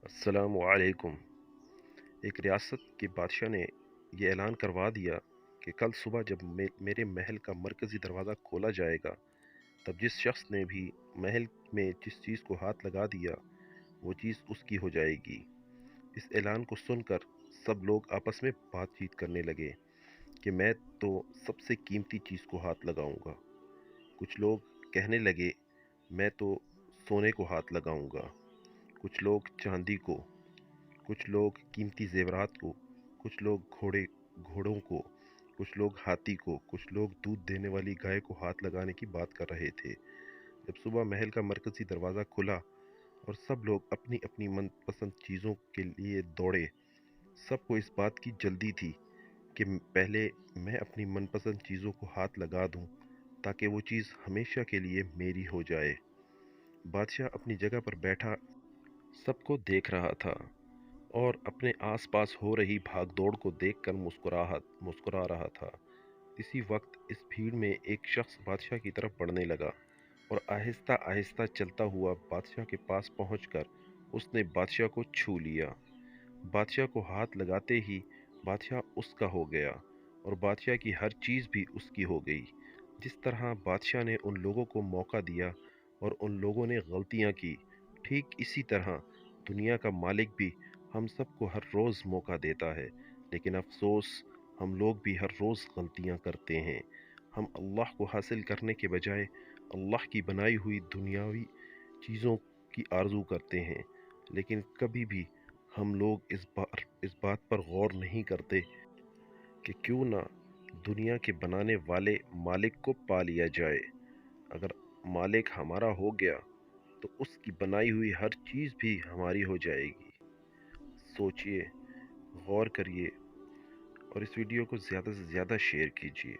अस्सलामु अलैकुम। एक रियासत के बादशाह ने ये ऐलान करवा दिया कि कल सुबह जब मेरे महल का मरकज़ी दरवाज़ा खोला जाएगा, तब जिस शख्स ने भी महल में जिस चीज़ को हाथ लगा दिया, वो चीज़ उसकी हो जाएगी। इस ऐलान को सुनकर सब लोग आपस में बातचीत करने लगे कि मैं तो सबसे कीमती चीज़ को हाथ लगाऊंगा। कुछ लोग कहने लगे, मैं तो सोने को हाथ लगाऊंगा। कुछ लोग चांदी को, कुछ लोग कीमती ज़ेवरात को, कुछ लोग घोड़ों को, कुछ लोग हाथी को, कुछ लोग दूध देने वाली गाय को हाथ लगाने की बात कर रहे थे। जब सुबह महल का मरकज़ी दरवाज़ा खुला और सब लोग अपनी अपनी मनपसंद चीज़ों के लिए दौड़े, सबको इस बात की जल्दी थी कि पहले मैं अपनी मनपसंद चीज़ों को हाथ लगा दूं, ताकि वो चीज़ हमेशा के लिए मेरी हो जाए। बादशाह अपनी जगह पर बैठा सबको देख रहा था और अपने आसपास हो रही भागदौड़ को देखकर मुस्कुरा रहा था। इसी वक्त इस भीड़ में एक शख्स बादशाह की तरफ बढ़ने लगा और आहिस्ता आहिस्ता चलता हुआ बादशाह के पास पहुंचकर उसने बादशाह को छू लिया। बादशाह को हाथ लगाते ही बादशाह उसका हो गया और बादशाह की हर चीज़ भी उसकी हो गई। जिस तरह बादशाह ने उन लोगों को मौका दिया और उन लोगों ने गलतियां की, ठीक इसी तरह दुनिया का मालिक भी हम सबको हर रोज़ मौका देता है, लेकिन अफसोस हम लोग भी हर रोज़ गलतियां करते हैं। हम अल्लाह को हासिल करने के बजाय अल्लाह की बनाई हुई दुनियावी चीज़ों की आरज़ू करते हैं, लेकिन कभी भी हम लोग इस बात पर गौर नहीं करते कि क्यों ना दुनिया के बनाने वाले मालिक को पा लिया जाए। अगर मालिक हमारा हो गया तो उसकी बनाई हुई हर चीज़ भी हमारी हो जाएगी। सोचिए, गौर करिए और इस वीडियो को ज़्यादा से ज़्यादा शेयर कीजिए।